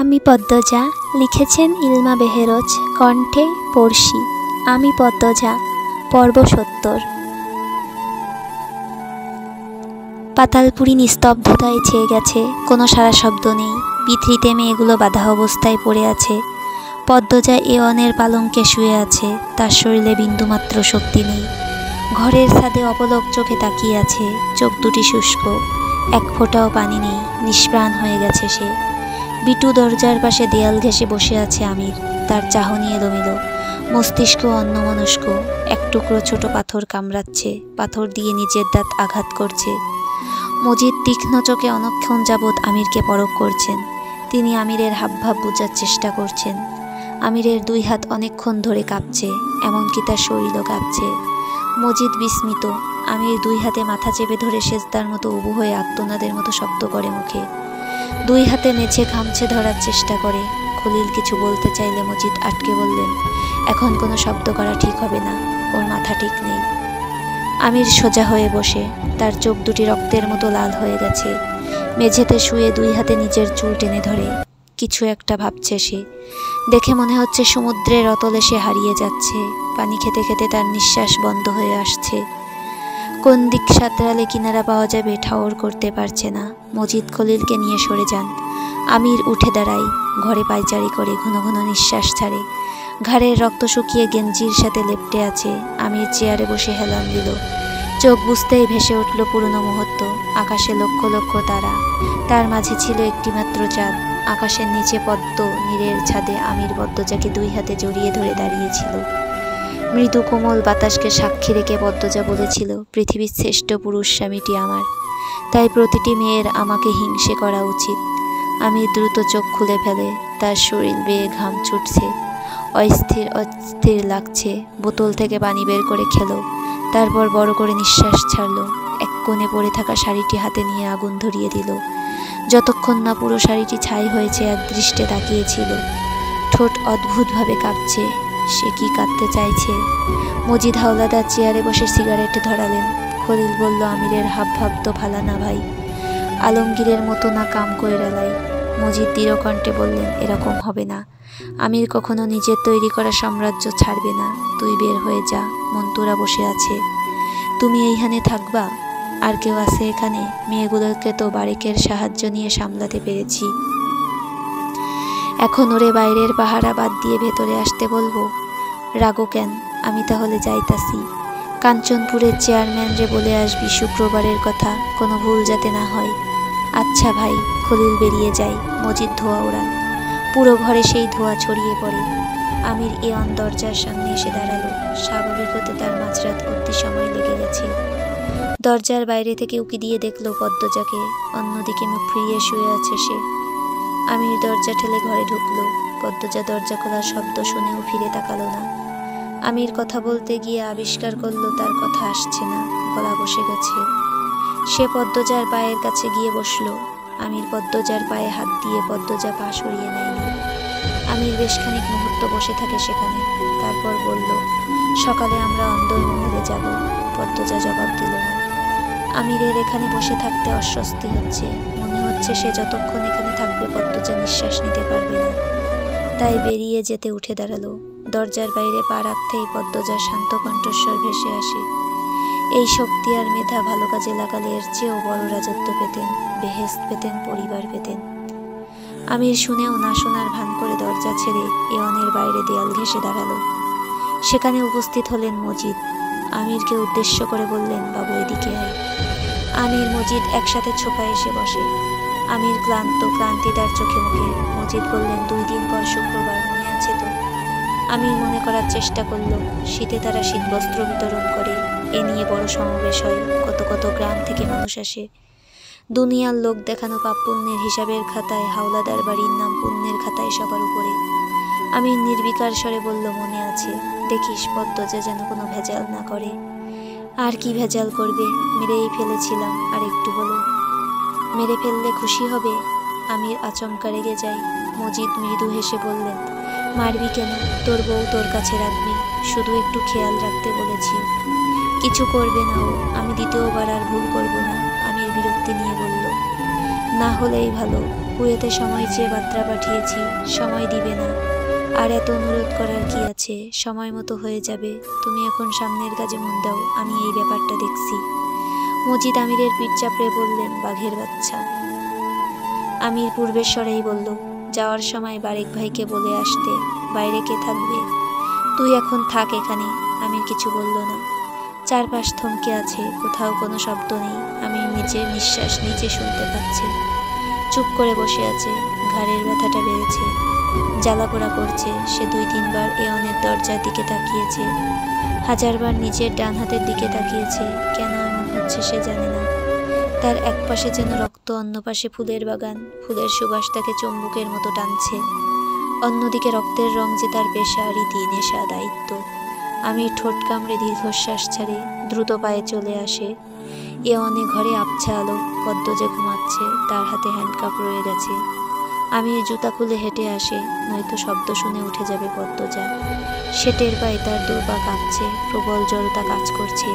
আমি পদ্মজা লিখেছেন ইলমা বেহেরোজ, কণ্ঠে পড়শি। আমি পদ্মজা, পর্ব ৭০। পাতালপুরি নিস্তব্ধতায় ছেয়ে গেছে, কোনো সারা শব্দ নেই। পিথরিতে মেয়েগুলো বাঁধা অবস্থায় পড়ে আছে। পদ্মজা এওয়ানের পালঙ্কে শুয়ে আছে, তার শরীরে বিন্দুমাত্র শক্তি নেই। ঘরের ছাদে অপলক চোখে তাকিয়ে আছে, চোখ দুটি শুষ্ক, এক ফোঁটাও পানি নেই, নিষ্প্রাণ হয়ে গেছে সে। বিটু দরজার পাশে দেয়াল ঘেঁষে বসে আছে আমির, তার চাহনি এলোমেলো, মস্তিষ্ক অন্যমনস্ক। এক টুকরো ছোট পাথর কামড়াচ্ছে, পাথর দিয়ে নিজের দাঁত আঘাত করছে। মজিদ তীক্ষ্ণ চোখে অনেকক্ষণ যাবৎ আমিরকে পরখ করছেন। তিনি আমিরের হাবভাব বোঝার চেষ্টা করছেন। আমিরের দুই হাত অনেকক্ষণ ধরে কাঁপছে, এমনকি তার শরীরও কাঁপছে। মজিদ বিস্মিত। আমির দুই হাতে মাথা চেপে ধরে সেজদার মতো উবু হয়ে আর্তনাদের মতো শব্দ করে মুখে, দুই হাতে নেচে খামছে ধরার চেষ্টা করে। খলিল কিছু বলতে চাইলে মজিদ আটকে বললেন, এখন কোনো শব্দ করা ঠিক হবে না, ওর মাথা ঠিক নেই। আমির সোজা হয়ে বসে, তার চোখ দুটি রক্তের মতো লাল হয়ে গেছে। মেঝেতে শুয়ে দুই হাতে নিজের চুল টেনে ধরে কিছু একটা ভাবছে সে। দেখে মনে হচ্ছে সমুদ্রের অতলে সে হারিয়ে যাচ্ছে। পানি খেতে খেতে তার নিঃশ্বাস বন্ধ হয়ে আসছে। কোন দিক সাঁতরালে কিনারা পাওয়া যাবে ঠাওর করতে পারছে না। মজিদ খলিলকে নিয়ে সরে যান। আমির উঠে দাঁড়ায়, ঘরে পায়চারি করে, ঘন ঘন নিঃশ্বাস ছাড়ে। ঘাড়ের রক্ত শুকিয়ে গেঞ্জির সাথে লেপ্টে আছে। আমির চেয়ারে বসে হেলান দিল। চোখ বুঝতেই ভেসে উঠল পুরনো মুহূর্ত। আকাশে লক্ষ লক্ষ তারা, তার মাঝে ছিল একটিমাত্র চাঁদ। আকাশের নিচে পদ্ম নীরের ছাদে আমির পদ্মজাকে দুই হাতে জড়িয়ে ধরে দাঁড়িয়েছিল। মৃদু কোমল বাতাসকে সাক্ষী রেখে পদ্মজা বলেছিল, পৃথিবীর শ্রেষ্ঠ পুরুষ স্বামীটি আমার, তাই প্রতিটি মেয়ের আমাকে হিংসে করা উচিত। আমির দ্রুত চোখ খুলে ফেলে, তার শরীর বেয়ে ঘাম ছুটছে, অস্থির অস্থির লাগছে। বোতল থেকে পানি বের করে খেলো, তারপর বড় করে নিঃশ্বাস ছাড়ল। এক কোণে পড়ে থাকা শাড়িটি হাতে নিয়ে আগুন ধরিয়ে দিল। যতক্ষণ না পুরো শাড়িটি ছাই হয়েছে এক দৃষ্টে তাকিয়েছিল। ঠোঁট অদ্ভুতভাবে কাঁপছে, সে কি কাঁদতে চাইছে। মজিদ হাওলাদার চেয়ারে বসে সিগারেট ধরালেন। খলিল বলল, আমিরের হাবভাব তো ভালা না ভাই, আলমগীরের মতো না কাম কইরালাই। মজিদ দৃঢ় কণ্ঠে বললেন, এরকম হবে না। আমির কখনো নিজের তৈরি করা সাম্রাজ্য ছাড়বে না। তুই বের হয়ে যা, মন্তুরা বসে আছে। তুমি এইখানে থাকবা? আর কেউ আছে এখানে? মেয়েগুলোকে তো বারেকের সাহায্য নিয়ে সামলাতে পেরেছি, এখন ওরে বাইরের পাহারা বাদ দিয়ে ভেতরে আসতে বলবো? রাগো কেন? আমি তাহলে যাইতাছি। কাঞ্চনপুরের চেয়ারম্যানরে বলে আসবি শুক্রবারের কথা, কোনো ভুল যাতে না হয়। আচ্ছা ভাই। খলিল বেরিয়ে যায়। মজিদ ধোঁয়া ওড়ান। পুরো ঘরে সেই ধোঁয়া ছড়িয়ে পড়ে। আমির এওয়ান দরজার সামনে এসে দাঁড়ালো। স্বাভাবিক হতে তার মাঝরাত অবধি সময় লেগে গেছে। দরজার বাইরে থেকে উকি দিয়ে দেখলো পদ্মজাকে, অন্যদিকে মুখ ফিরিয়ে শুয়ে আছে সে। আমির দরজা ঠেলে ঘরে ঢুকলো। পদ্মজা দরজা খোলার শব্দ শুনেও ফিরে তাকালো না। আমির কথা বলতে গিয়ে আবিষ্কার করলো তার কথা আসছে না, গলা বসে গেছে। সে পদ্মজার পায়ের কাছে গিয়ে বসলো। আমির পদ্মজার পায়ে হাত দিয়ে পদ্মজা পা সরিয়ে নেয়নি। আমির বেশ খানিক মুহূর্ত বসে থাকে সেখানে, তারপর বলল, সকালে আমরা অন্দরমহলে যাব। পদ্মজা জবাব দিল না। আমিরের এখানে বসে থাকতে অস্বস্তি হচ্ছে, মনে হচ্ছে সে যতক্ষণ এখানে থাকবে পদ্মজা নিঃশ্বাস নিতে পারবে না। তাই বেরিয়ে যেতে উঠে দাঁড়ালো। দরজার বাইরে পা রাখতেই পদ্মজার শান্ত কণ্ঠস্বর ভেসে আসে, এই শক্তি আর মেধা ভালো কাজে লাগালে এর চেয়েও বড় রাজত্ব পেতেন, বেহেশত পেতেন, পরিবার পেতেন। আমির শুনেও না শোনার ভান করে দরজা ছেড়ে এওয়ানের বাইরে দেয়াল ঘেঁষে দাঁড়ালো। সেখানে উপস্থিত হলেন মজিদ। আমিরকে উদ্দেশ্য করে বললেন, বাবু এদিকে আয়। আমির মজিদ একসাথে ছোপায় এসে বসে। আমির ক্লান্ত, ক্লান্তিদার চোখে মুখে। মজিদ বললেন, 2 দিন পর শুক্রবার, মনে আছে তো? আমির মনে করার চেষ্টা করলো। শীতে তারা শীতবস্ত্র বিতরণ করে, এ নিয়ে বড় সমাবেশ হয়, কত কত গ্রাম থেকে মানুষ আসে। দুনিয়ার লোক দেখানো পাপ পুণ্যের হিসাবের খাতায় হাওলাদার বাড়ির নাম পুণ্যের খাতায় সবার উপরে। আমির নির্বিকার স্বরে বলল, মনে আছে। দেখিস পদ্মজা যেন কোনো ভেজাল না করে। আর কি ভেজাল করবে, মেরেই ফেলেছিলাম, আর একটু হলো। মেরে ফেললে খুশি হবে? আমির আচমকা রেগে যায়। মজিদ মৃদু হেসে বললেন, মারবি কেন? তোর বউ তোর কাছে রাখবি, শুধু একটু খেয়াল রাখতে বলেছি। কিছু করবে না ও, আমি দ্বিতীয়বার আর ভুল করব না। আমির বিরক্তি নিয়ে বলল, না হলেই ভালো, কুয়েতে সময় চেয়ে বার্তা পাঠিয়েছি, সময় দিবে না। আর এত অনুরোধ করার কি আছে, সময় মতো হয়ে যাবে। তুমি এখন সামনের কাজে মন দাও, আমি এই ব্যাপারটা দেখছি। মজিদ আমিরের পিঠ চাপড়ে বললেন, বাঘের বাচ্চা। আমির পূর্বের স্বরেই বলল, যাওয়ার সময় বারেক ভাইকে বলে আসতে, বাইরে কে থাকবে? তুই এখন থাক এখানে। আমির কিছু বলল না। চারপাশ থমকে আছে, কোথাও কোনো শব্দ নেই। আমির নিজের নিঃশ্বাস নিজে শুনতে পাচ্ছে। চুপ করে বসে আছে, ঘাড়ের ব্যথাটা বেড়েছে, জ্বালাপোড়া করছে। সে 2-3 বার এওনের দরজার দিকে তাকিয়েছে, 1000বার নিজের ডান হাতের দিকে তাকিয়েছে। কেন এমন হচ্ছে সে জানে না। তার এক পাশে যেন রক্ত, অন্য পাশে ফুলের বাগান। ফুলের সুবাস তাকে চুম্বকের মতো টানছে। অন্যদিকে রক্তের রং যে তার পেশা, রীতি, নেশা, দায়িত্ব। আমির ঠোঁট কামড়ে দীর্ঘশ্বাস ছাড়ে, দ্রুত পায়ে চলে আসে। অনেক ঘরে আবছা আলো, পদ্মজা ঘুমাচ্ছে, তার হাতে হ্যান্ডকাপ রয়ে গেছে। আমির জুতা খুলে হেঁটে আসে, নয়তো শব্দ শুনে উঠে যাবে পদ্মজা। সে টের পায় তার 2 পা কাঁপছে, প্রবল জড়তা কাজ করছে।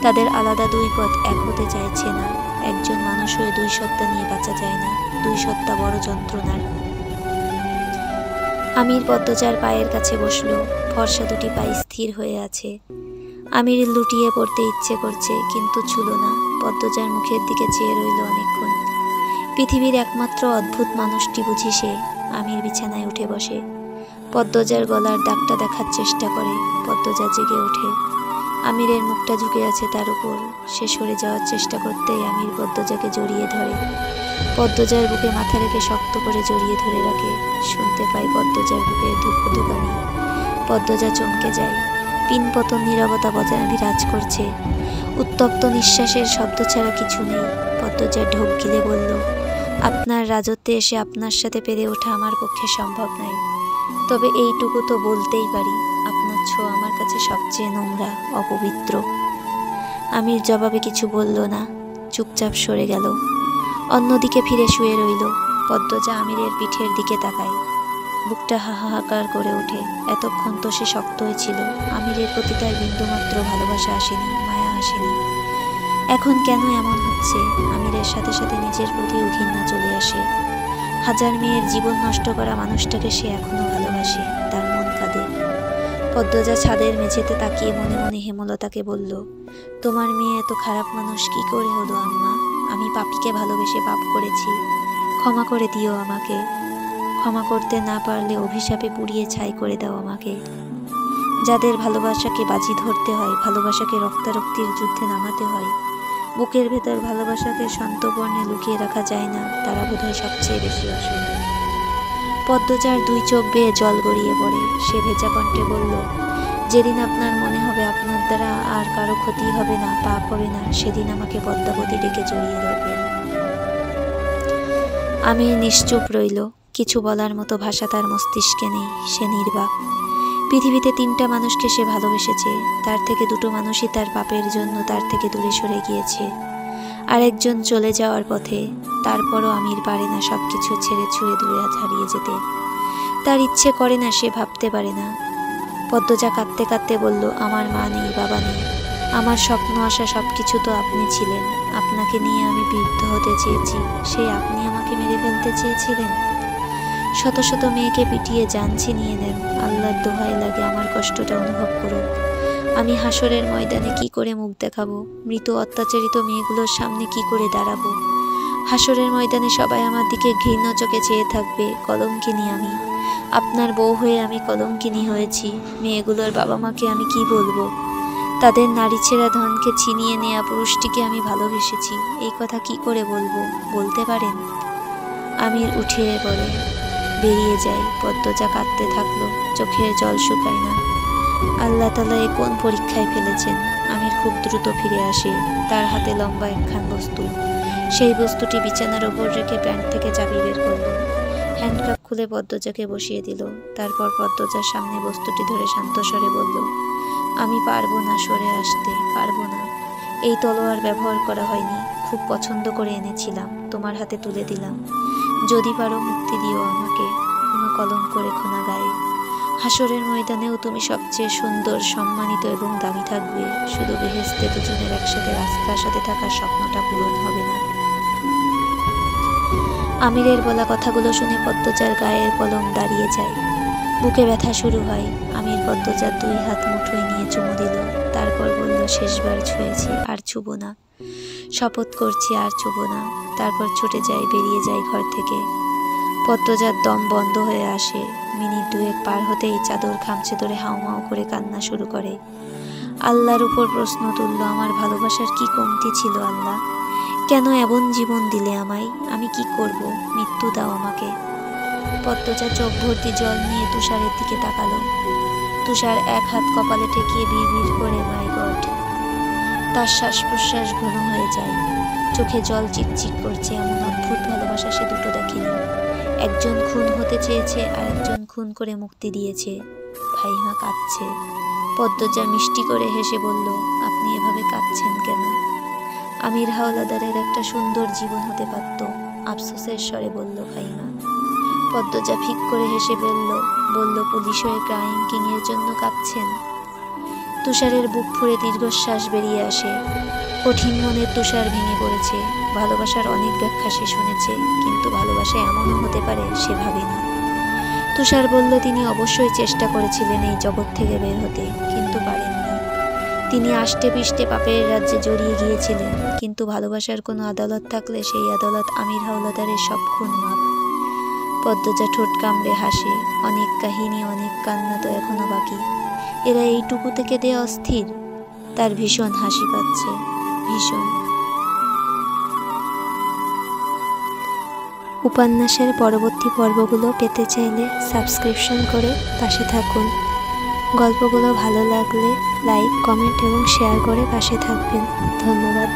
তাদের আলাদা 2 পথ এক হতে চাইছে না। একজন মানুষ হয়ে 2 সত্তা নিয়ে বাঁচা যায় না। 2 সত্তা বড় যন্ত্রণার। আমির পদ্মজার পায়ের কাছে বসল। ফর্সা 2টি পা স্থির হয়ে আছে। আমির লুটিয়ে পড়তে ইচ্ছে করছে, কিন্তু ছুল না। পদ্মজার মুখের দিকে চেয়ে রইল অনেকক্ষণ। পৃথিবীর একমাত্র অদ্ভুত মানুষটি বুঝি সে। আমির বিছানায় উঠে বসে, পদ্মজার গলার দাগটা দেখার চেষ্টা করে। পদ্মজা জেগে ওঠে। আমিরের মুখটা ঝুঁকে আছে তার উপর। সে সরে যাওয়ার চেষ্টা করতেই আমির পদ্মজাকে জড়িয়ে ধরে। পদ্মজার বুকে মাথা রেখে শক্ত করে জড়িয়ে ধরে রাখে। শুনতে পাই পদ্মজার বুকে ধুকধুকানি। পদ্মজা চমকে যায়। পিনপতন নীরবতা বজায় বিরাজ করছে। উত্তপ্ত নিঃশ্বাসের শব্দ ছাড়া কিছু নেই। পদ্মজা ঢোক গিলে বলল, আপনার রাজত্বে এসে আপনার সাথে পেরে ওঠা আমার পক্ষে সম্ভব নয়। তবে এইটুকু তো বলতেই পারি, আপনার ছোঁয়া আমার কাছে সবচেয়ে নোংরা, অপবিত্র। আমির জবাবে কিছু বলল না, চুপচাপ সরে গেল। অন্যদিকে ফিরে শুয়ে রইল। পদ্মজা আমিরের পিঠের দিকে তাকায়। বুকটা হাহাকার করে ওঠে। এতক্ষণ তো সে শক্তই ছিল। আমিরের প্রতি তার বিন্দুমাত্র ভালোবাসা আসেনি, মায়া আসেনি। এখন কেন এমন হচ্ছে? আমিরের সাথে সাথে নিজের প্রতিও ঘৃণা চলে আসে। 1000 মেয়ের জীবন নষ্ট করা মানুষটাকে সে এখনো ভালোবাসে। তার মন কাঁদে। পদ্মজা ছাদের মেঝেতে তাকিয়ে মনে মনে হেমলতাকে বলল, তোমার মেয়ে এত খারাপ মানুষ কি করে হলো আম্মা? আমি পাপিকে ভালোবেসে পাপ করেছি, ক্ষমা করে দিও আমাকে। ক্ষমা করতে না পারলে অভিশাপে পুড়িয়ে ছাই করে দাও আমাকে। যাদের ভালোবাসাকে বাজি ধরতে হয়, ভালোবাসাকে রক্তারক্তির যুদ্ধে নামাতে হয়, বুকের ভেতর ভালোবাসাকে সন্তবর্ণে লুকিয়ে রাখা যায় না, তারা বোধহয় সবচেয়ে বেশি অসহায়। পদ্মজার 2 চোখ বেয়ে জল গড়িয়ে পড়ে। সে ভেজা কণ্ঠে বলল, যেদিন আপনার মনে হবে আপনার দ্বারা আর কারো ক্ষতি হবে না, পাপ হবে না, সেদিন আমাকে পদ্মাবতী ডেকে জড়িয়ে ধরবেন। আমি নিশ্চুপ রইল। কিছু বলার মতো ভাষা তার মস্তিষ্কে নেই। সে নির্বাক। পৃথিবীতে 3টা মানুষকে সে ভালোবেসেছে। তার থেকে 2টো মানুষই তার পাপের জন্য তার থেকে দূরে সরে গিয়েছে। আরেকজন চলে যাওয়ার পথে। তারপরও আমির পারে না সব কিছু ছেড়ে ছুঁড়ে দূরে হারিয়ে যেতে। তার ইচ্ছে করে না, সে ভাবতে পারে না। পদ্মজা কাঁদতে কাঁদতে বলল, আমার মা নেই, বাবা নেই। আমার স্বপ্ন আসা সব কিছু তো আপনি ছিলেন। আপনাকে নিয়ে আমি বৃদ্ধ হতে চেয়েছি, সেই আপনি আমাকে মেরে ফেলতে চেয়েছিলেন। শত শত মেয়েকে পিটিয়ে জান ছিনিয়ে নেন। আল্লাহর দোহাই লাগে আমার কষ্টটা অনুভব করুন। আমি হাসরের ময়দানে কি করে মুখ দেখাবো? মৃত অত্যাচারিত মেয়েগুলোর সামনে কি করে দাঁড়াবো? হাসরের ময়দানে সবাই আমার দিকে ঘৃণ্য চোখে চেয়ে থাকবে। কলঙ্কিনী আমি, আপনার বউ হয়ে আমি কলঙ্কিনী হয়েছি। মেয়েগুলোর বাবা মাকে আমি কি বলবো? তাদের নারী ছেঁড়া ধনকে ছিনিয়ে নেয়া পুরুষটিকে আমি ভালোবেসেছি। এই কথা কি করে বলবো? বলতে পারেন? আমির উঠিয়ে পড়ে, বেরিয়ে যায়। পদ্মজা কাঁদতে থাকলো, চোখের জল শুকায় না। আল্লাহ তাআলা এ কোন পরীক্ষায় ফেলেছেন? আমির খুব দ্রুত ফিরে আসে। তার হাতে লম্বা একখান বস্তু। সেই বস্তুটি বিছানার ওপর রেখে প্যান্ট থেকে চাবি বের করল। হ্যান্ডকাপ খুলে পদ্মজাকে বসিয়ে দিল। তারপর পদ্মজার সামনে বস্তুটি ধরে শান্ত স্বরে বলল, আমি পারবো না সরে আসতে, পারবো না। এই তলোয়ার ব্যবহার করা হয়নি, খুব পছন্দ করে এনেছিলাম, তোমার হাতে তুলে দিলাম। যদি পারো মুক্তি দিও আমাকে, কোনো কলঙ্ক রেখো না গায়ে। হাসরের ময়দানেও তুমি সবচেয়ে সুন্দর, সম্মানিত এবং দামি থাকবে। শুধু বেহেশতে দুজনের একসাথে রাস্তার সাথে থাকার স্বপ্নটা পূরণ হবে না। আমিরের বলা কথাগুলো শুনে পদ্মজার গায়ের পলম দাঁড়িয়ে যায়, বুকে ব্যথা শুরু হয়। আমির পদ্মজার 2 হাত মুঠোয় নিয়ে চুমু দিল, তারপর বলল, শেষবার ছুঁয়েছি, আর ছুবো না, শপথ করছি আর ছুবো না। তারপর ছুটে যায়, বেরিয়ে যায় ঘর থেকে। পদ্মজার দম বন্ধ হয়ে আসে। মিনিট 2 পার হতেই চাদর খামচে ধরে হাউমাউ করে কান্না শুরু করে। আল্লাহর উপর প্রশ্ন তুলল, আমার ভালোবাসার কি কমতি ছিল আল্লাহ? কেন এমন জীবন দিলে আমায়? আমি কি করব? মৃত্যু দাও আমাকে। পদ্মজা চোখ ভর্তি জল নিয়ে তুষারের দিকে তাকালো। তুষার 1 হাত কপালে ঠেকিয়ে বিড়বিড় করে, মাই গড। তার শ্বাস প্রশ্বাস ঘন হয়ে যায়, চোখে জল চিকচিক করছে। এমন অদ্ভুত ভালোবাসা সে দুটো দেখেনি। একজন খুন হতে চেয়েছে আর একজন খুন করে মুক্তি দিয়েছে। ফাহিমা কাঁদছে। পদ্মজা মিষ্টি করে হেসে বলল, আপনি এভাবে কাঁদছেন কেন? আমির হাওলাদারের একটা সুন্দর জীবন হতে পারত, আফসোসের স্বরে বলল ফাহিমা। পদ্মজা ফিক করে হেসে বলল, পুলিশ হয়ে ক্রাইম কিংয়ের জন্য কাঁদছেন? তুষারের বুক ফুঁড়ে দীর্ঘশ্বাস বেরিয়ে আসে। কঠিন মনের তুষার ভেঙে পড়েছে। ভালোবাসার অনেক ব্যাখ্যা সে শুনেছে, কিন্তু ভালোবাসা এমনও হতে পারে সে ভাবেনি। তুষার বলল, তিনি অবশ্যই চেষ্টা করেছিলেন এই জগৎ থেকে বের হতে, কিন্তু পারেননি। তিনি আষ্টে পিষ্টে পাপের রাজ্যে জড়িয়ে গিয়েছিলেন, কিন্তু ভালোবাসার কোনো আদালত থাকলে সেই আদালত আমির হাওলাদারের সব খুন মাপ। পদ্মজা ঠোঁট কামড়ে হাসে। অনেক কাহিনী, অনেক কান্না তো এখনো বাকি। এরা এইটুকু থেকে দেয়া অস্থির। তার ভীষণ হাসি পাচ্ছে, ভীষণ। উপন্যাসের পরবর্তী পর্বগুলো পেতে চাইলে সাবস্ক্রিপশন করে পাশে থাকুন। গল্পগুলো ভালো লাগলে লাইক, কমেন্ট এবং শেয়ার করে পাশে থাকবেন। ধন্যবাদ।